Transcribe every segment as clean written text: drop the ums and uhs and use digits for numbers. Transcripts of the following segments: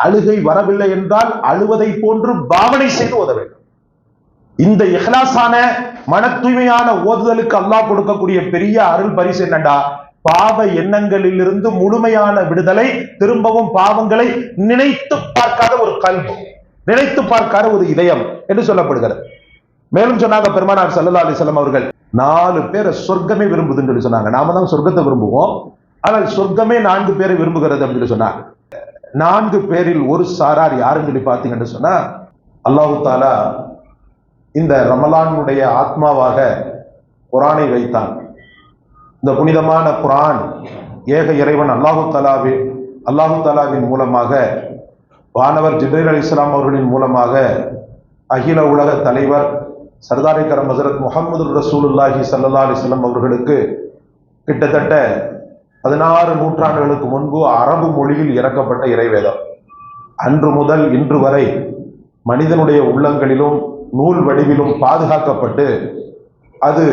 அழுகை வரவில்லை என்றால் அழுவதை போன்று பாவனை செய்து ஓத வேண்டும். இந்த இஹ்லாஸான மன தூய்மையான ஓதுதலுக்கு அல்லாஹ் கொடுக்கக்கூடிய பெரிய அருள் பரிசு என்னடா, பாவ எண்ணங்களில் இருந்து முழுமையான விடுதலை, திரும்பவும் பாவங்களை நினைத்து பார்க்காத ஒரு கல்வி, நினைத்து பார்க்காத ஒரு இதயம் என்று சொல்லப்படுகிறது. மேலும் சொன்னாங்க பெருமானார் ஸல்லல்லாஹு அலைஹி வஸல்லம் அவர்கள், 4 பேரை சொர்க்கமே விரும்புதுன்னு சொல்லி சொன்னாங்க. நாம தான் சொர்க்கத்தை விரும்புவோம், ஆனால் சொர்க்கமே 4 பேரை விரும்புகிறது அப்படின்னு சொன்னாங்க. 4 பேரில் ஒரு சாரார் யாருன்னு சொல்லி பார்த்தீங்கன்னு சொன்னா, அல்லாஹு தாலா இந்த ரமலானுடைய ஆத்மாவாக குர்ஆனை வைத்தான். இந்த புனிதமான குர்ஆன் ஏக இறைவன் அல்லாஹு தாலாவின் மூலமாக, வானவர் ஜிப்ரீல் அலைஹிஸ்ஸலாம் அவர்களின் மூலமாக அகில உலக தலைவர் சர்தார் கரம் ஹஸரத் முஹம்மது ரசூலுல்லாஹி ஸல்லல்லாஹு அலைஹி வஸல்லம் அவர்களுக்கு கிட்டத்தட்ட 16 நூற்றாண்டுகளுக்கு முன்பு அரபு மொழியில் இறக்கப்பட்ட இறைவேதம். அன்று முதல் இன்று வரை மனிதனுடைய உள்ளங்களிலும் நூல் வடிவிலும் பாதுகாக்கப்பட்டு அது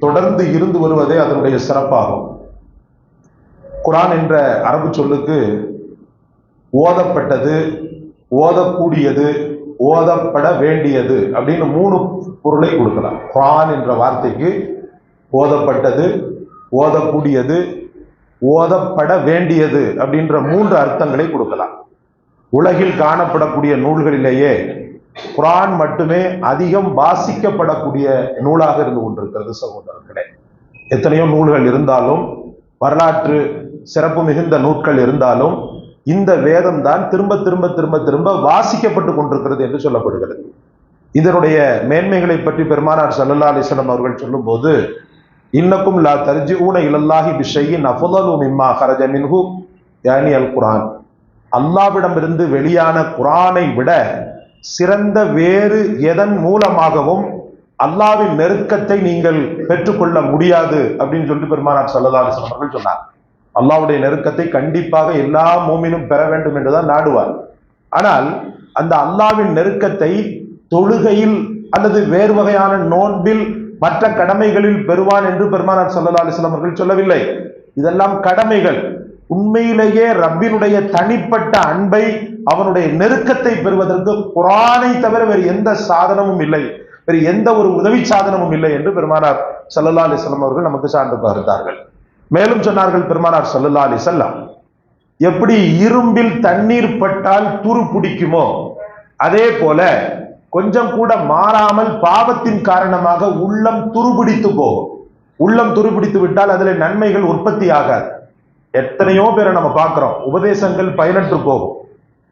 தொடர்ந்து இருந்து வருவதே அதனுடைய சிறப்பாகும். குர்ஆன் என்ற அரபு சொல்லுக்கு ஓதப்பட்டது, ஓதக்கூடியது, ஓதப்பட வேண்டியது அப்படின்னு 3 பொருளை கொடுக்கலாம். குர்ஆன் என்ற வார்த்தைக்கு ஓதப்பட்டது, ஓதக்கூடியது, ஓதப்பட வேண்டியது அப்படின்ற 3 அர்த்தங்களை கொடுக்கலாம். உலகில் காணப்படக்கூடிய நூல்களிலேயே குர்ஆன் மட்டுமே அதிகம் வாசிக்கப்படக்கூடிய நூலாக இருந்து கொண்டிருக்கிறது சகோதரர்களே. எத்தனையோ நூல்கள் இருந்தாலும், வரலாற்று சிறப்பு மிகுந்த நூட்கள் இருந்தாலும், இந்த வேதம் தான் திரும்ப திரும்ப திரும்ப திரும்ப வாசிக்கப்பட்டு கொண்டிருக்கிறது என்று சொல்லப்படுகிறது. இதனுடைய மேன்மைகளை பற்றி பெருமானார் ஸல்லல்லாஹு அலைஹி வஸல்லம் அவர்கள் சொல்லும் போது, இன்னக்கும் லா தர்ஜிஊன இலல்லாஹி பிஷைஇன் அஃதலு மிம்மா ஹரஜ மின்ஹு யானி அல் குர்ஆன், அல்லாஹ்விடமிருந்து வெளியான குர்ஆனை விட சிறந்த வேறு எதன் மூலமாகவும் அல்லாஹ்வின் நெருக்கத்தை நீங்கள் பெற்றுக்கொள்ள முடியாது அப்படின்னு சொல்லிட்டு பெருமானார் ஸல்லல்லாஹு அலைஹி வஸல்லம் அவர்கள் சொன்னார். அல்லாஹ்வுடைய நெருக்கத்தை கண்டிப்பாக எல்லா மூமினும் பெற வேண்டும் என்றுதான் நாடுவார். ஆனால் அந்த அல்லாஹ்வின் நெருக்கத்தை தொழுகையில் அல்லது வேறு வகையான நோன்பில் மற்ற கடமைகளில் பெறுவான் என்று பெருமானார் ஸல்லல்லாஹு அலைஹி வஸல்லம் அவர்கள் சொல்லவில்லை. இதெல்லாம் கடமைகள். உண்மையிலேயே ரப்பினுடைய தனிப்பட்ட அன்பை, அவனுடைய நெருக்கத்தை பெறுவதற்கு குர்ஆனை தவிர வேறு எந்த சாதனமும் இல்லை, வேறு எந்த ஒரு உதவி சாதனமும் இல்லை என்று பெருமானார் ஸல்லல்லாஹு அலைஹி வஸல்லம் அவர்கள் நமக்கு சான்று பகர்ந்தார்கள். மேலும் சொன்னார்கள் பெருமானார் ஸல்லல்லாஹு அலைஹி வஸல்லம், எப்படி இரும்பில் தண்ணீர் பட்டால் துரு பிடிக்குமோ அதே போல கொஞ்சம் கூட மாறாமல் பாவத்தின் காரணமாக உள்ளம் துருபிடித்து போகும். உள்ளம் துருபிடித்து விட்டால் அதுல நன்மைகள் உற்பத்தி ஆகாது. எத்தனையோ பேரை நம்ம பார்க்கிறோம், உபதேசங்கள் பயனற்று போகும்.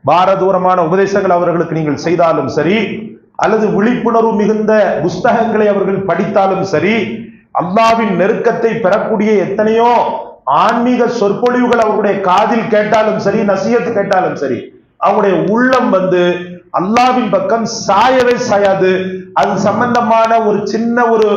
பாரதூரமான உபதேசங்கள் அவர்களுக்கு நீங்கள் செய்தாலும் சரி, அல்லது விழிப்புணர்வு மிகுந்த புஸ்தகங்களை அவர்கள் படித்தாலும் சரி, அல்லாஹ்வின் நெருக்கத்தை பெறக்கூடிய எத்தனையோ ஆன்மீக சொற்பொழிவுகள் அவர்களுடைய காதில் கேட்டாலும் சரி, நசியத்து கேட்டாலும் சரி, அவங்களுடைய உள்ளம் அல்லாஹ்வின் பக்கம் சாயவே சாயாது. அது சம்பந்தமான ஒரு சின்ன ஒரு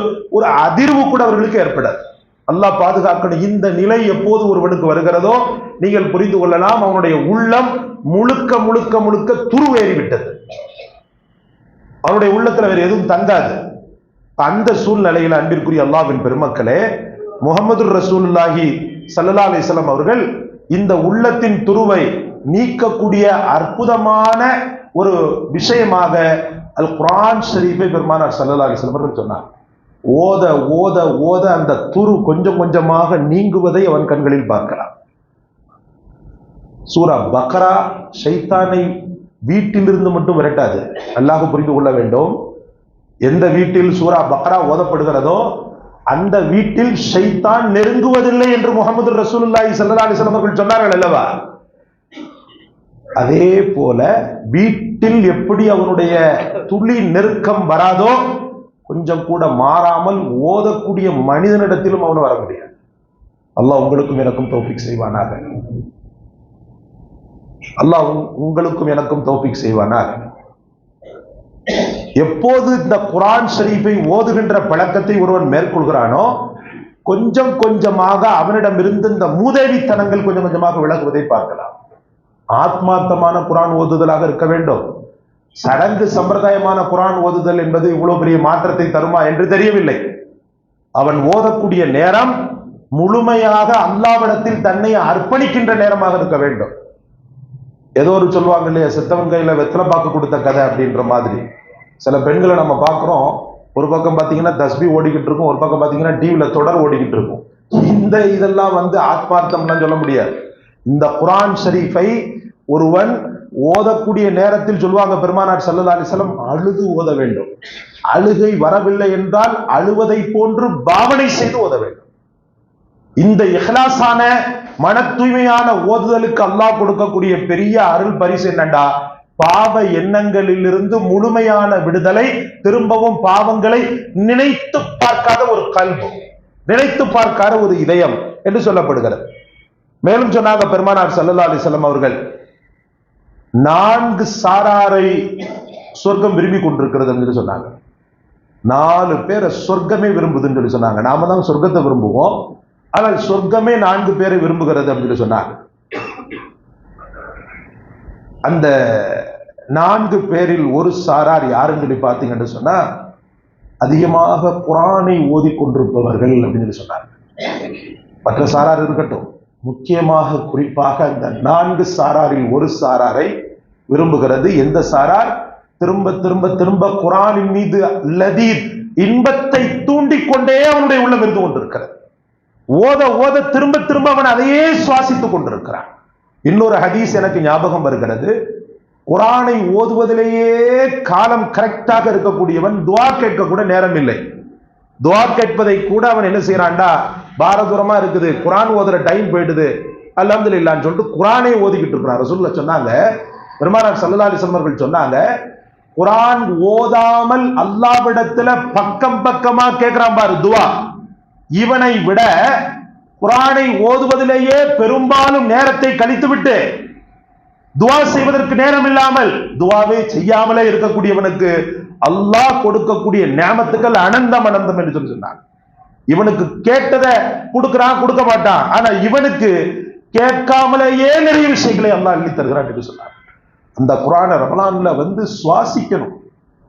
அதிர்வு கூட அவர்களுக்கு ஏற்படாது. அல்லாஹ் பாதுகாக்கணும். இந்த நிலை எப்போது ஒருவனுக்கு வருகிறதோ நீங்கள் புரிந்து கொள்ளலாம், அவனுடைய உள்ளம் முழுக்க முழுக்க முழுக்க துருவேறி விட்டது. அவனுடைய உள்ளத்துல வேற எதுவும் தங்காது. அந்த சூழ்நிலையில் அன்பிற்குரிய அல்லாஹ்வின் பெருமக்களே, முஹம்மது ரசூலுல்லாஹி ஸல்லல்லாஹு அலைஹி வஸல்லம் அவர்கள் இந்த உள்ளத்தின் துருவை நீக்கக்கூடிய அற்புதமான ஒரு விஷயமாக அல் குர்ஆன் ஷரீஃபை பெருமானார் ஸல்லல்லாஹு அலைஹி வஸல்லம் அவர்கள் சொன்னார். ஓத ஓத ஓத அந்த துரு கொஞ்சம் கொஞ்சமாக நீங்குவதை அவன் கண்களில் பார்க்கலாம். சூரா பக்ரா ஷைத்தானை வீட்டிலிருந்து மட்டும் விரட்டாது. அல்லாஹ் புரிந்து கொள்ள வேண்டும், எந்த வீட்டில் சூரா பக்ரா ஓதப்படுகிறதோ அந்த வீட்டில் ஷைத்தான் நெருங்குவதில்லை என்று முஹம்மது ரசூலுல்லாஹி ஸல்லல்லாஹு அலைஹி வஸல்லம் அவர்கள் சொன்னார்கள் அல்லவா? அதே போல வீட்டில் எப்படி அவனுடைய துளி நெருக்கம் வராதோ, கொஞ்சம் கூட மாறாமல் ஓதக்கூடிய மனிதனிடத்திலும் அவன் வர முடியாது. அல்லாஹ் உங்களுக்கும் எனக்கும் தௌஃபீக் செய்வானாக. அல்லாஹ் உங்களுக்கும் எனக்கும் தௌஃபீக் செய்வானாக. எப்போது இந்த குர்ஆன் ஷரீஃபை ஓதுகின்ற பழக்கத்தை ஒருவன் மேற்கொள்கிறானோ, கொஞ்சம் கொஞ்சமாக அவனிடமிருந்து இந்த மூதேவித்தனங்கள் கொஞ்சம் கொஞ்சமாக விலகுவதை பார்க்கலாம். ஆத்மார்த்தமான குர்ஆன் ஓதுதலாக இருக்க வேண்டும். சடங்கு சம்பிரதாயமான குர்ஆன் ஓதுதல் என்பது இவ்வளவு பெரிய மாற்றத்தை தருமா என்று தெரியவில்லை. அவன் ஓதக்கூடிய நேரம் முழுமையாக அல்லாஹ்விடத்தில் தன்னை அர்ப்பணிக்கின்ற நேரமாக இருக்க வேண்டும். ஏதோ ஒரு சொல்லுவாங்க இல்லையா, செத்தவன் கையில வெத்தலை பாக்கு கொடுத்த கதை அப்படின்ற மாதிரி. சில பெண்களை நம்ம பார்க்கிறோம், ஒரு பக்கம் பாத்தீங்கன்னா தஸ்பி ஓடிக்கிட்டு இருக்கும், ஒரு பக்கம் பாத்தீங்கன்னா டிவில தொடர் ஓடிக்கிட்டு இருக்கும். இதெல்லாம் ஆத்மார்த்தம்லாம் சொல்ல முடியாது. இந்த குர்ஆன் ஷரீஃபை ஒருவன் ஓதக்கூடிய நேரத்தில் சொல்லுவாங்க பெருமானார் ஸல்லல்லாஹு அலைஹி வஸல்லம், அழுது ஓத வேண்டும். அழுகை வரவில்லை என்றால் அழுவதை போன்று பாவனை செய்து ஓத வேண்டும். இந்த இஹ்லாஸான மன தூய்மையான ஓதுதலுக்கு அல்லாஹ் கொடுக்கக்கூடிய பெரிய அருள் பரிசு என்னண்டா, பாவ எண்ணங்களிலிருந்து முழுமையான விடுதலை, திரும்பவும் பாவங்களை நினைத்து பார்க்காத ஒரு கல்வி, நினைத்து பார்க்காத ஒரு இதயம் என்று சொல்லப்படுகிறது. மேலும் சொன்னாங்க பெருமானார் ஸல்லல்லாஹு அலைஹி வஸல்லம் அவர்கள், 4 சாராரை சொர்க்கம் விரும்பி கொண்டிருக்கிறது என்று சொன்னாங்க. 4 பேரை சொர்க்கமே விரும்புதுன்னு சொல்லி சொன்னாங்க. நாம தான் சொர்க்கத்தை விரும்புவோம், ஆனால் சொர்க்கமே 4 பேரை விரும்புகிறது அப்படின்னு சொன்னாங்க. அந்த 4 பேரில் ஒரு சாரார் யாருன்னு சொல்லி பார்த்தீங்கன்னு சொன்னா, அதிகமாக குர்ஆனை ஓதிக்கொண்டிருப்பவர்கள் அப்படின்னு சொன்னாங்க. மற்ற சாரார் இருக்கட்டும், முக்கியமாக குறிப்பாக இந்த 4 சாராரில் ஒரு சாராரை விரும்புகிறது. எந்த சாரார் திரும்ப திரும்ப திரும்ப குர்ஆனின் மீது லதீத் இன்பத்தை தூண்டிக்கொண்டே அவனுடைய உள்ளம் இருந்து கொண்டிருக்கிறது. ஓத ஓத திரும்ப திரும்ப அவன் அதையே சுவாசித்துக் கொண்டிருக்கிறான். இன்னொரு ஹதீஸ் எனக்கு ஞாபகம் வருகிறது. குர்ஆனை ஓதுவதிலேயே காலம் கரெக்டாக இருக்கக்கூடியவன் துஆ கேட்க கூட நேரம் இல்லை. துஆ கேட்பதை கூட அவன் என்ன செய்யறான்டா, பாரதூரமா இருக்குது, குர்ஆன் ஓதுற டைம் போயிடுது, அல்ஹம்துலில்லாஹ்னு சொல்லிட்டு குர்ஆனை ஓதிக்கிட்டு இருக்கிறான். ரசூலுல்லாஹ் சொன்னாங்க, பெருமானார் ஸல்லல்லாஹு அலைஹி வஸல்லம் அவர்கள் சொன்னாங்க, குர்ஆன் ஓதாமல் அல்லாஹ்விடத்துல பக்கம் பக்கமா கேட்கிறான் பாரு துஆ, இவனை விட குர்ஆனை ஓதுவதிலேயே பெரும்பாலும் நேரத்தை கழித்துவிட்டு துஆ செய்வதற்கு நேரம் இல்லாமல் துஆவே செய்யாமலே இருக்கக்கூடியவனுக்கு அல்லாஹ் கொடுக்கக்கூடிய நியாமத்துக்கள் அனந்தம் அனந்தம் என்று சொல்லி சொன்னாங்க. இவனுக்கு கேட்டதை கொடுக்கிறான், கொடுக்க மாட்டான், ஆனா இவனுக்கு கேட்காமலேயே நிறைய விஷயங்களை அல்லாஹ் அள்ளி தருகிறான் என்று சொன்னார். அந்த குர்ஆனை ரமலான்ல சுவாசிக்கணும்,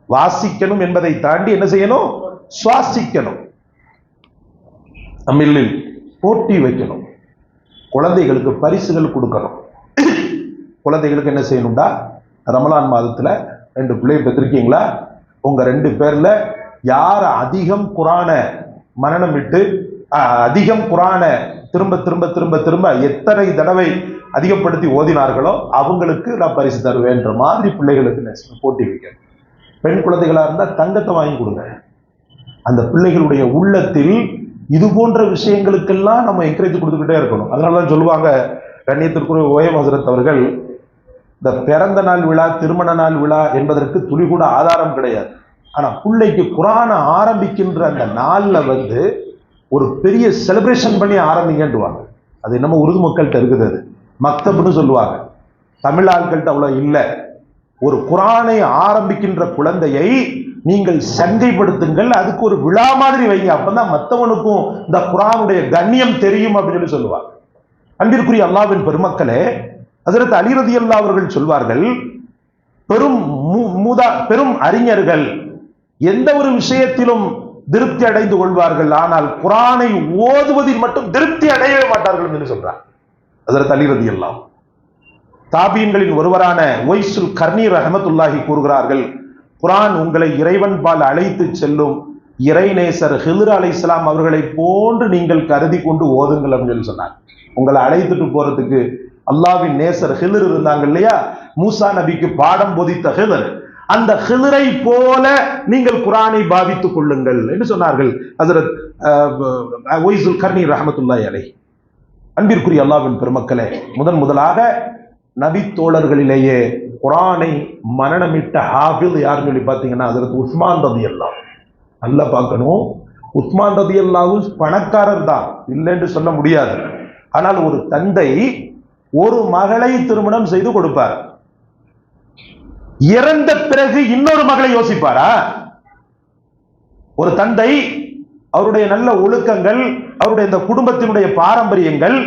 வாசிக்கணும் என்பதை தாண்டி என்ன செய்யணும், சுவாசிக்கணும். தமிழில் போட்டி வைக்கணும், குழந்தைகளுக்கு பரிசுகள் கொடுக்கணும். குழந்தைகளுக்கு என்ன செய்யணும்டா, ரமலான் மாதத்துல 2 பிள்ளையை பெற்றிருக்கீங்களா, உங்க 2 பேர்ல யார் அதிகம் குர்ஆனை மனனம் விட்டு அதிகம் குர்ஆனை திரும்ப திரும்ப திரும்ப திரும்ப எத்தனை தடவை அதிகப்படுத்தி ஓதினார்களோ அவங்களுக்கு நான் பரிசு தருவேன்ற மாதிரி பிள்ளைகளுக்கு போட்டி வைக்கணும். பெண் குழந்தைகளா இருந்தா தங்கத்தை வாங்கி கொடுங்க. அந்த பிள்ளைகளுடைய உள்ளத்தில் இது போன்ற விஷயங்களுக்கெல்லாம் நம்ம என்கரேஜ் கொடுத்துக்கிட்டே இருக்கணும். அதனாலதான் சொல்லுவாங்க கண்ணியத்திற்குரிய ஓயம் ஹசரத் அவர்கள், இந்த பிறந்த நாள் விழா, திருமண நாள் விழா என்பதற்கு துளி கூட ஆதாரம் கிடையாது. ஆனா பிள்ளைக்கு குர்ஆனை ஆரம்பிக்கின்ற அந்த நாள்ல ஒரு பெரிய செலிப்ரேஷன் பண்ணி ஆரம்பிங்கன்றுவாங்க. அது என்னமோ உருது மக்கள்கிட்ட இருக்குது, அது மக்தப்னு சொல்லுவாங்க. தமிழ் ஆட்கள்கிட்ட அவ்வளவு இல்லை. ஒரு குர்ஆனை ஆரம்பிக்கின்ற குழந்தையை நீங்கள் சங்கைப்படுத்துங்கள், அதுக்கு ஒரு விழா மாதிரி வைங்க, அப்பதான் மற்றவனுக்கும் இந்த குர்ஆனுடைய கண்ணியம் தெரியும் அப்படின்னு சொல்லுவாங்க. அன்பிற்குரிய அல்லாஹ்வின் பெருமக்களே, ஹஜ்ரத் அலி ரலியல்லாஹு அவர்கள் சொல்வார்கள், பெரும் அறிஞர்கள் எந்த ஒரு விஷயத்திலும் திருப்தி அடைந்து கொள்வார்கள், ஆனால் குர்ஆனை ஓதுவதில் மட்டும் திருப்தி அடையவே மாட்டார்கள் என்று சொல்றார் ஹஜ்ரத் அலி ரலியல்லாஹு. தாபீன்களின் ஒருவரான ஒய்சுல் கர்னி ரஹ்மத்துல்லாஹி கூறுகிறார்கள், குர்ஆன் உங்களை இறைவன் பால் அழைத்து செல்லும் இறைநேசர் ஹில்ர் அலைஹிஸ்ஸலாம் அவர்களை போன்று நீங்கள் கருதி கொண்டு ஓதுங்கள் அப்படின்னு சொன்னார். உங்களை அழைத்துட்டு போறதுக்கு அல்லாஹ்வின் நேசர் ஹில்ர் இருந்தாங்க இல்லையா, மூசா நபிக்கு பாடம் போதித்த ஹில்ர், அந்த ஹில்ரை போல நீங்கள் குர்ஆனை பாவித்துக் கொள்ளுங்கள் என்று சொன்னார்கள் ஹஜ்ரத் ஒய்சுல் கர்னி ரஹ்மத்துல்லாஹி அலைஹி. அன்பிற்குரிய அல்லாஹ்வின் பெருமக்களே, முதலாக நபி தோழர்களிலேயே குர்ஆனை மனனமிட்ட ஹாஃபிஸ் யாருன்னு சொல்லி பார்த்தீங்கன்னா ஹஜ்ரத் உஸ்மான் ரலியல்லாஹு. நல்லா பார்க்கணும், உஸ்மான் ரலியல்லாஹு பணக்காரர் தான், இல்லைன்னு சொல்ல முடியாது. ஆனால் ஒரு தந்தை ஒரு மகளை திருமணம் செய்து கொடுப்பார், இறந்த பிறகு இன்னொரு மகளை யோசிப்பாரா? ஒரு தந்தை அவருடைய நல்ல ஒழுக்கங்கள், அவருடைய இந்த குடும்பத்தினுடைய பாரம்பரியங்கள்,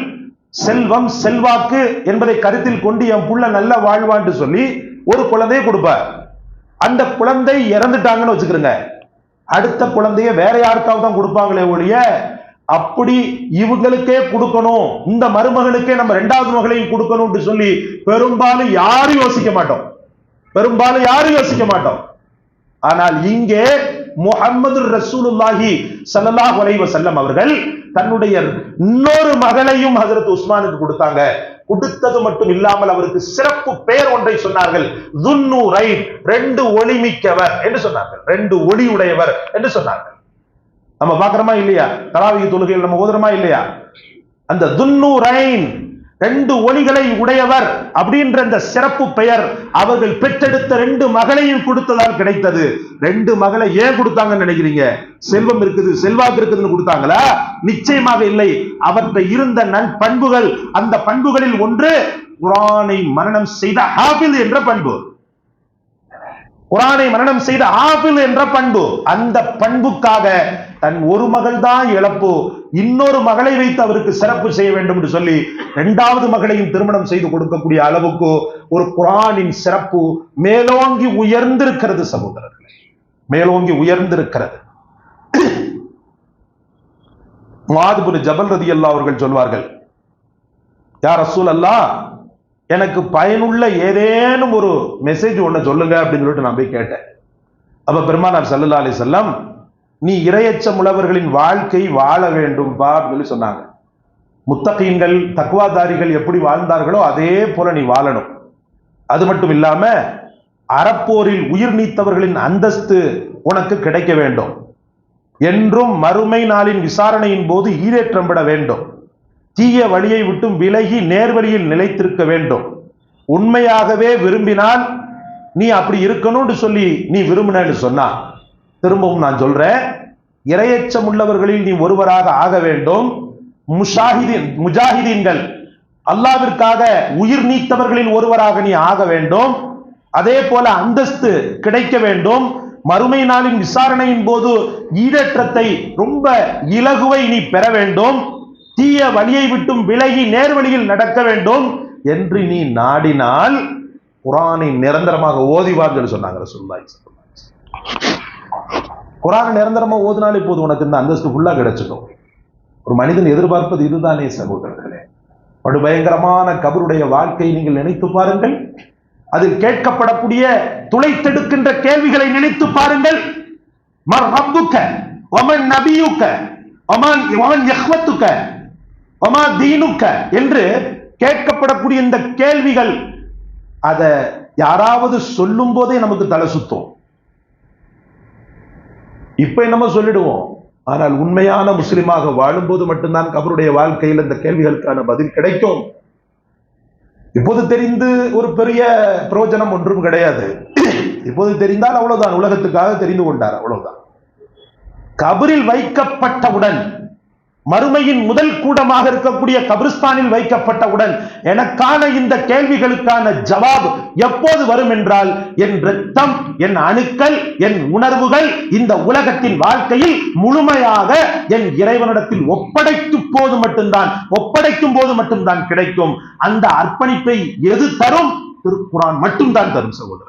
செல்வம் செல்வாக்கு என்பதை கருத்தில் கொண்டு என் புள்ள நல்ல வாழ்வான்னு சொல்லி ஒரு குழந்தையை கொடுப்பார். அந்த குழந்தை இறந்துட்டாங்கன்னு வச்சுக்கிறங்க, அடுத்த குழந்தைய வேற யாருக்காவது தான் கொடுப்பாங்களே ஒழிய அப்படி இவங்களுக்கே கொடுக்கணும், இந்த மருமகனுக்கே நம்ம இரண்டாவது மகளையும் கொடுக்கணும் சொல்லி பெரும்பாலும் யாரும் யோசிக்க மாட்டோம். ஆனால் இங்கே முஹம்மது ரசூலுல்லாஹி ஸல்லல்லாஹு அலைஹி வஸல்லம் அவர்கள் தன்னுடைய இன்னொரு மகளையும் ஹஜ்ரத் உஸ்மானுக்கு கொடுத்தாங்க. கொடுத்தது மட்டும் இல்லாமல் அவருக்கு சிறப்பு பெயர் ஒன்றை சொன்னார்கள். துன்னூரைன், 2 ஒளி மிக்கவர் என்று சொன்னார்கள், 2 ஒளி உடையவர் என்று சொன்னார்கள். நம்ம பார்க்கிறோமா இல்லையா? தராவீஹ் தொழுகையில் நம்ம ஓதுறோமா இல்லையா? அந்த துன்னூரைன், 2 ஒளிகளை உடையவர் அப்படின்ற அந்த சிறப்பு பெயர் அவர்கள் பெற்றெடுத்த 2 மகளையும் கொடுத்ததால் கிடைத்தது. 2 மகளை ஏன் கொடுத்தாங்கன்னு நினைக்கிறீங்க? செல்வம் இருக்குது, செல்வாக்கு இருக்குதுன்னு கொடுத்தாங்களா? நிச்சயமாக இல்லை. அவற்றை இருந்த நற்பண்புகள், அந்த பண்புகளில் ஒன்று குர்ஆனை மனனம் செய்த ஹாஃபிஸ் என்ற பண்பு. குர்ஆனை மனனம் செய்த ஹாஃபிஸ் என்ற பண்பு. அந்த பண்புக்காக தன் ஒரு மகள் தான் இழப்பு, இன்னொரு மகளை வைத்து அவருக்கு சிறப்பு செய்ய வேண்டும் என்று சொல்லி 2வது மகளையும் திருமணம் செய்து கொடுக்கக்கூடிய அளவுக்கு ஒரு குர்ஆனின் சிறப்பு மேலோங்கி உயர்ந்திருக்கிறது சகோதரர்களே, மேலோங்கி உயர்ந்திருக்கிறது. முஆத் பின் ஜபல் ரலியல்லாஹு அவர்கள் சொல்வார்கள், யா ரசூலல்லாஹ், எனக்கு பயனுள்ள ஏதேனும் ஒரு மெசேஜ் ஒண்ணு சொல்லுங்க அப்படின்னு சொல்லிட்டு நான் போய் கேட்டேன். அப்ப பெருமானார் ஸல்லல்லாஹு அலைஹி வஸல்லம், நீ இறையச்சம் உள்ளவர்களின் வாழ்க்கை வாழ வேண்டும்பா அப்படின்னு சொன்னாங்க. முத்தகீன்கள், தக்வாதாரிகள் எப்படி வாழ்ந்தார்களோ அதே போல நீ வாழணும். அது மட்டும் இல்லாம அறப்போரில் உயிர் நீத்தவர்களின் அந்தஸ்து உனக்கு கிடைக்க வேண்டும் என்றும் மறுமை நாளின் விசாரணையின் போது ஈரேற்றம் விட வேண்டும். தீய வழியை விட்டும் விலகி நேர்வழியில் நிலைத்திருக்க வேண்டும். உண்மையாகவே விரும்பினால் நீ அப்படி இருக்கணும்னு சொல்லி நீ விரும்பினு சொன்னா, திரும்பவும் நான் சொல்றேன், இறையச்சம் உள்ளவர்களில் நீ ஒருவராக ஆக வேண்டும். முஜாஹிதீன்கள், அல்லாவிற்காக உயிர் நீத்தவர்களில் ஒருவராக நீ ஆக வேண்டும். அதே போல அந்தஸ்து கிடைக்க வேண்டும். மறுமை நாளின் விசாரணையின் போது ஈரேற்றத்தை, ரொம்ப இலகுவை நீ பெற வேண்டும். தீய வழியை விட்டும் விலகி நேர்வழியில் நடக்க வேண்டும் என்று நீ நாடினால் குர்ஆனை நிரந்தரமாக ஓதிவார்கள் சொன்னாங்க ரசூலுல்லாஹி ஸல்லல்லாஹு அலைஹி வஸல்லம். குர்ஆனை நிரந்தரமா ஓதினாலே போது உனக்கு இந்த அந்தஸ்து ஃபுல்லா கிடைச்சிடும். ஒரு மனிதன் எதிர்பார்ப்பது இதுதானே சகோதரர்களே. படுபயங்கரமான கபருடைய வாழ்க்கையை நீங்கள் நினைத்து பாருங்கள். அதில் கேட்கப்படக்கூடிய துளைத்தெடுக்கின்ற கேள்விகளை நினைத்து பாருங்கள். மர் ரப்புக வமன் நபியுக வமன் யஹ்வத்துக வமா தீனுக என்று கேட்கப்படக்கூடிய இந்த கேள்விகள், அதை யாராவது சொல்லும் போதே நமக்கு தலை சுத்தும். இப்ப என்னமோ சொல்லிடுவோம். ஆனால் உண்மையான முஸ்லிமாக வாழும்போது மட்டும்தான் கபருடைய வாழ்க்கையில் இந்த கேள்விகளுக்கான பதில் கிடைக்கும். இப்போது தெரிந்து ஒரு பெரிய பிரயோஜனம் ஒன்றும் கிடையாது. இப்போது தெரிந்தால் அவ்வளவுதான், உலகத்துக்காக தெரிந்து கொண்டார், அவ்வளவுதான். கபரில் வைக்கப்பட்டவுடன், மறுமையின் முதல் கூடமாக இருக்கக்கூடிய கபிரிஸ்தானில் வைக்கப்பட்டவுடன் எனக்கான இந்த கேள்விகளுக்கான ஜவாப் எப்போது வரும் என்றால், என் இரத்தம், என் அணுக்கள், என் உணர்வுகள் இந்த உலகத்தின் வாழ்க்கையில் முழுமையாக என் இறைவனிடத்தில் ஒப்படைக்கும் போது மட்டும்தான் கிடைக்கும். அந்த அர்ப்பணிப்பை எது தரும்? திருக்குர்ஆன் மட்டும்தான் தரும் சகோதரர்.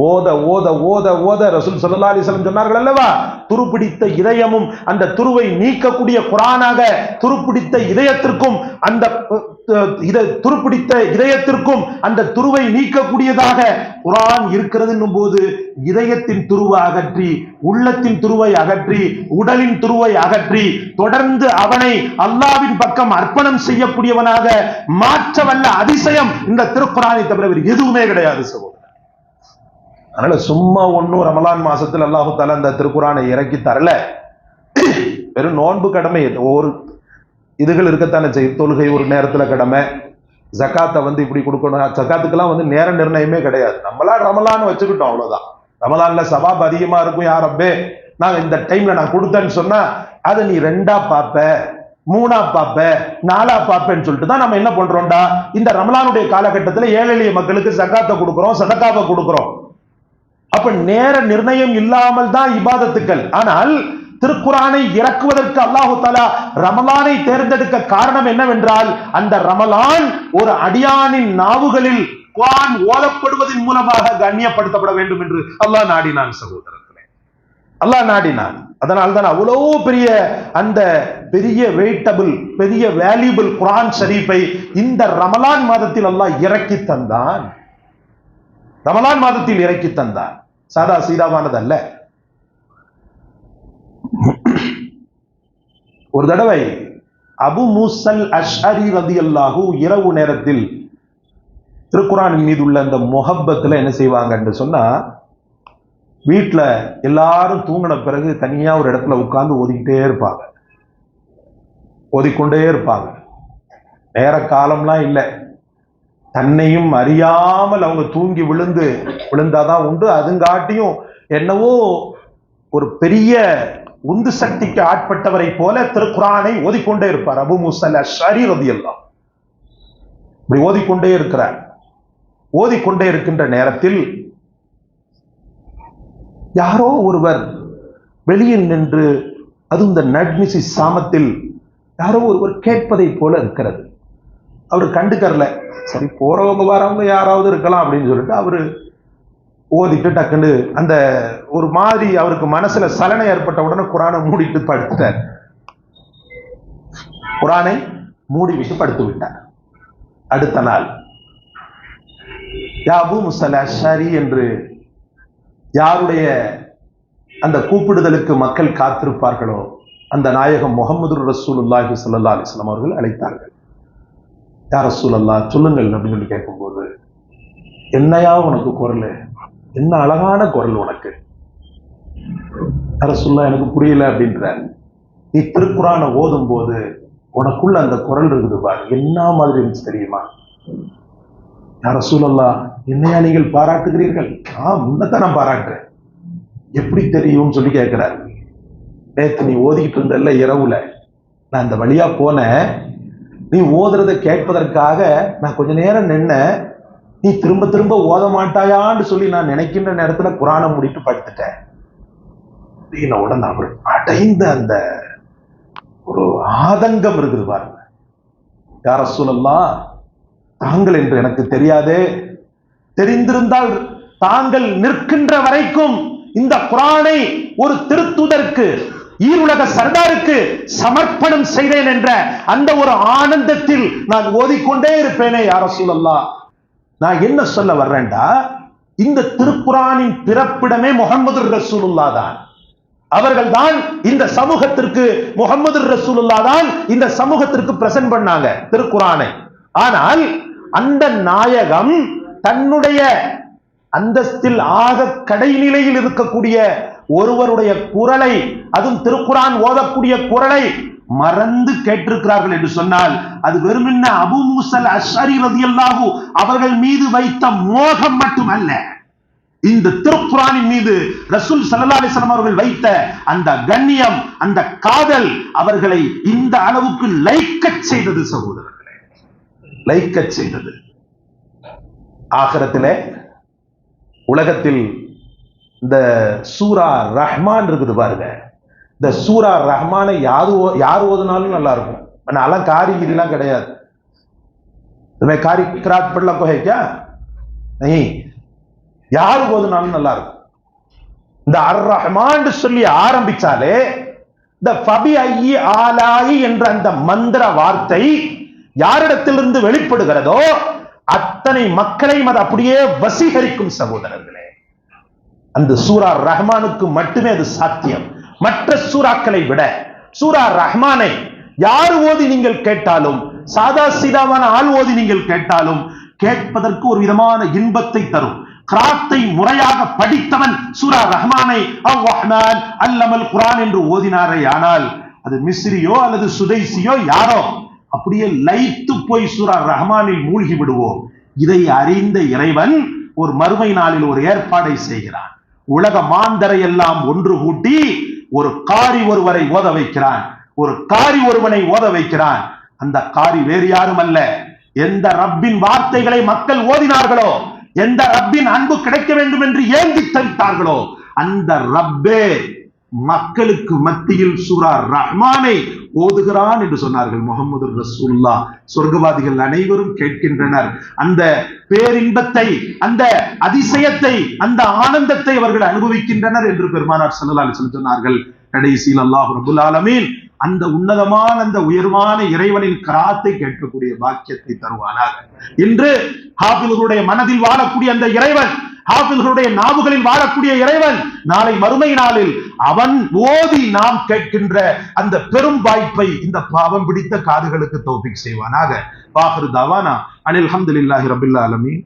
ஓத ஓத ஓத ஓத ரசூல் ஸல்லல்லாஹு அலைஹி வஸல்லம் சொன்னார்கள் அல்லவா, துருப்பிடித்த இதயமும் அந்த துருவை நீக்கக்கூடிய குர்ஆனாக, துருப்பிடித்த இதயத்திற்கும் அந்த துருவை நீக்கக்கூடியதாக குர்ஆன் இருக்கிறது என்னும் போது, இதயத்தின் துருவை அகற்றி, உள்ளத்தின் துருவை அகற்றி, உடலின் துருவை அகற்றி, தொடர்ந்து அவனை அல்லாஹ்வின் பக்கம் அர்ப்பணம் செய்யக்கூடியவனாக மாற்றவல்ல அதிசயம் இந்த திருக்குர்ஆனை தவிர வேறு எதுவுமே கிடையாது சகோதரர். அதனால சும்மா ஒன்னும் ரமலான் மாசத்துல அல்லாஹு தஆலா இந்த திருக்குர்ஆனை இறக்கி தரல. வெறும் நோன்பு கடமை, ஒரு இதுகள் இருக்கத்தானே செய்யும். தொழுகை ஒரு நேரத்துல கடமை, ஜகாத்தை இப்படி கொடுக்கணும். ஜகாத்துக்கெல்லாம் நேர நிர்ணயமே கிடையாது. நம்மளா ரமலான் வச்சுக்கிட்டோம், அவ்வளவுதான். ரமலான்ல சவாப் அதிகமா இருக்கும். யா ரப்பே, நான் இந்த டைம்ல நான் கொடுத்தேன்னு சொன்னா அதை நீ 2ஆ பாப்ப, 3ஆ பாப்ப, 4ஆ பாப்பேன்னு சொல்லிட்டு தான் நம்ம என்ன பண்றோம்டா, இந்த ரமலானுடைய காலகட்டத்தில் ஏழை எளிய மக்களுக்கு ஜகாத்தை கொடுக்கிறோம், சதகாவை கொடுக்கிறோம். அப்ப நேர நிர்ணயம் இல்லாமல் தான் இபாதத்துக்கள். ஆனால் திருக்குர்ஆனை இறக்குவதற்கு அல்லாஹு தஆலா ரமலானை தேர்ந்தெடுக்க காரணம் என்னவென்றால், அந்த ரமலான் ஒரு அடியானின் நாவுகளில் குர்ஆன் ஓதப்படுவதன் மூலமாக கண்ணியப்படுத்தப்பட வேண்டும் என்று அல்லாஹ் நாடினான் சகோதரர்களே. அல்லாஹ் நாடினான். அதனால்தான் அவ்வளவு பெரிய அந்த பெரிய வெயிட்டபிள் பெரிய வேல்யூபிள் குர்ஆன் ஷரீஃபை இந்த ரமலான் மாதத்தில் அல்லாஹ் இறக்கி தந்தான். ரமலான் மாதத்தில் இறக்கி தந்தான். சாதா சீதாவானது அல்ல. ஒரு தடவை அபு மூசல் அஷ்அரி ரலியல்லாஹு இரவு நேரத்தில் திருக்குர்ஆனின் மீது உள்ள அந்த முஹப்பத்துல என்ன செய்வாங்கன்னு சொன்னா, வீட்டில் எல்லாரும் தூங்கின பிறகு தனியா ஒரு இடத்துல உட்கார்ந்து ஓதிக்கிட்டே இருப்பாங்க. ஓதிக்கொண்டே இருப்பாங்க. நேர காலம்லாம் இல்லை. தன்னையும் அறியாமல் அவங்க தூங்கி விழுந்தாதான் உண்டு. அதுங்காட்டியும் என்னவோ ஒரு பெரிய உந்து சக்திக்கு ஆட்பட்டவரை போல திருக்குர்ஆனை ஓதிக்கொண்டே இருப்பார் அபு மூஸல் அஷ்அரி ரலியல்லாஹு. இப்படி ஓதிக்கொண்டே இருக்கிறார். ஓதிக்கொண்டே இருக்கின்ற நேரத்தில் யாரோ ஒருவர் வெளியில் நின்று, அதுவும் இந்த நட்மிசி சாமத்தில் யாரோ ஒருவர் கேட்பதை போல இருக்கிறது. அவர் கண்டுக்கறல. சரி, போறவங்க வரவங்க யாராவது இருக்கலாம் அப்படின்னு சொல்லிட்டு அவரு ஓதிட்டு டக்குன்னு அந்த ஒரு மாதிரி அவருக்கு மனசுல சலனை ஏற்பட்ட உடனே குர்ஆனை மூடிட்டு படுத்துட்டார். குர்ஆனை மூடி விட்டு படுத்து விட்டார். அடுத்த நாள் யா அபு மூஸல் அஷ்அரி என்று யாருடைய அந்த கூப்பிடுதலுக்கு மக்கள் காத்திருப்பார்களோ அந்த நாயகம் முஹம்மது ரசூலுல்லாஹி ஸல்லல்லாஹு அலைஹி வஸல்லம் அவர்கள் அழைத்தார்கள். யா ரசூலல்லாஹ் சொல்லுங்கள் அப்படின்னு சொல்லி கேட்கும்போது, என்னையா உனக்கு குரல், என்ன அழகான குரல் உனக்கு. யா ரசூலுல்லாஹ் எனக்கு புரியல அப்படின்றார். நீ திருக்குர்ஆனை ஓதும் போது உனக்குள்ள அந்த குரல் இருக்குது பாரு, என்ன மாதிரி இருந்துச்சு தெரியுமா. யா ரசூலல்லாஹ் என்னையா நீங்கள் பாராட்டுகிறீர்கள்? முன்னதான் நான் பாராட்டுறேன். எப்படி தெரியும் சொல்லி கேட்கிறார். நேற்று நீ ஓதிக்கிட்டு இருந்தல்ல இரவுல, நான் இந்த வழியா போனேன். நீ ஓதுறதை கேட்பதற்காக நான் கொஞ்ச நேரம் நின்ன. நீ திரும்ப திரும்ப ஓத மாட்டாயான்னு சொல்லி நான் நினைக்கின்ற நேரத்துல குர்ஆனை மூடிட்டு படுத்துட்டேன். உடனே அவர் அடைந்த அந்த ஒரு ஆதங்கம் இருக்குது பாருங்க. யா ரசூலல்லாஹ், தாங்கள் என்று எனக்கு தெரியாதே. தெரிந்திருந்தால் தாங்கள் நிற்கின்ற வரைக்கும் இந்த குர்ஆனை ஒரு திருத்தூதருக்கு, ஈருலக சர்தாருக்கு சமர்ப்பணம் செய்தேன் என்ற அந்த ஒரு ஆனந்தத்தில் நான் ஓதிக்கொண்டே இருப்பேனே யா ரசூலல்லாஹ். நான் என்ன சொல்ல வர்றேன்டா, இந்த திருக்குர்ஆனின் பிறப்பிடமே முஹம்மது ரசூலுல்லாஹ் தான். அவர்கள் தான் இந்த சமூகத்திற்கு, முஹம்மது ரசூலுல்லாஹ் தான் இந்த சமூகத்திற்கு பிரசன்ட் பண்ணாங்க திருக்குர்ஆனை. ஆனால் அந்த நாயகம் தன்னுடைய அந்தஸ்தில் ஆக கடைநிலையில் இருக்கக்கூடிய ஒருவருடைய குரலை, அதுவும் திருக்குர்ஆன் ஓதக்கூடிய குரலை மறந்து கேட்டிருக்கிறார்கள் என்று சொன்னால் அது வெறுமென்ன அபு மூஸல் அஷ்அரி ரலியல்லாஹு அவர்கள் மீது வைத்த மோகம் மட்டுமல்ல, இந்த திருக்குர்ஆனின் மீது ரசூல் ஸல்லல்லாஹு அலைஹி வஸல்லம் அவர்கள் வைத்த அந்த கண்ணியம், அந்த காதல் அவர்களை இந்த அளவுக்கு லைக்கச் செய்தது. சகோதரர்களே, லைக்கச் செய்தது. ஆகிரத்திலே உலகத்தில் இந்த சூரா ரஹ்மான் இருக்குது பாருங்க. இந்த சூரா ரஹ்மானை யார் ஓதுனாலும் நல்லா இருக்கும். அதெல்லாம் காரிகிரிலாம் கிடையாது. காரி கிராத் படல கோ ஹை கியா नहीं, யார் ஓதுனாலும் நல்லா இருக்கும். இந்த அர் ரஹ்மான் சொல்லி ஆரம்பிச்சாலே இந்த ஃபபி ஐயி ஆலாயி என்ற அந்த மந்திர வார்த்தை யாரிடத்திலிருந்து வெளிப்படுகிறதோ அத்தனை மக்களையும் அது அப்படியே வசீகரிக்கும். சகோதரர்களே, அந்த சூரா ரஹ்மானுக்கு மட்டுமே அது சாத்தியம். மற்ற சூறாக்களை விட சூரா ரஹ்மானை யார் ஓதி நீங்கள் கேட்டாலும், சாதா சீதாவான ஆள் ஓதி நீங்கள் கேட்டாலும் கேட்பதற்கு ஒரு விதமான இன்பத்தை தரும். கிராத்தை முறையாக படித்தவன் சூரா ரஹ்மானை அர் ரஹ்மான் அல்லமல் குர்ஆன் என்று ஓதினாரே, ஆனால் அது மிஸ்ரியோ அல்லது சுதைசியோ யாரோ அப்படியே லைத்து போய் சூரா ரஹ்மானில் மூழ்கி விடுவோம். இதை அறிந்த இறைவன் ஒரு மறுமை நாளில் ஒரு ஏற்பாடை செய்கிறான். உலக மாந்தரை எல்லாம் ஒன்று கூட்டி ஒரு காரி ஒருவரை ஓத வைக்கிறான். ஒரு காரி ஒருவனை ஓத வைக்கிறான். அந்த காரி வேறு யாரும் அல்ல, எந்த ரப்பின் வார்த்தைகளை மக்கள் ஓதினார்களோ, எந்த ரப்பின் அன்பு கிடைக்க வேண்டும் என்று ஏந்தி தவித்தார்களோ அந்த ரப்பே மக்களுக்கு மத்தியில் சூரா ரஹ்மானை ஓதுகிறான் என்று சொன்னார்கள். முஹம்மது ரசூலுல்லாஹ் சொர்க்கவாதிகள் அனைவரும் கேட்கின்றனர். அந்த பேரின்பத்தை, அந்த அதிசயத்தை, அந்த ஆனந்தத்தை அவர்கள் அனுபவிக்கின்றனர் என்று பெருமானார் ஸல்லல்லாஹு அலைஹி வஸல்லம் சொன்னார்கள். கடைசியில் அல்லாஹ் ரப்பல் ஆலமீன் அந்த உன்னதமான, அந்த உயர்வான இறைவனின் கராத்தை கேட்கக்கூடிய பாக்கியத்தை தருவானாக. இன்று ஹாஃபில்களுடைய மனதில் வாழக்கூடிய அந்த இறைவன், ஹாஃபில்களுடைய நாவுகளில் வாழக்கூடிய இறைவன், நாளை மறுமை நாளில் அவன் ஓதி நாம் கேட்கின்ற அந்த பெரும் வாய்ப்பை இந்த பாவம் பிடித்த காதுகளுக்கு தௌஃபீக் செய்வானாக. வாஹிரு தவானா அனில் ஹம்துலில்லாஹி ரப்பில் ஆலமீன்.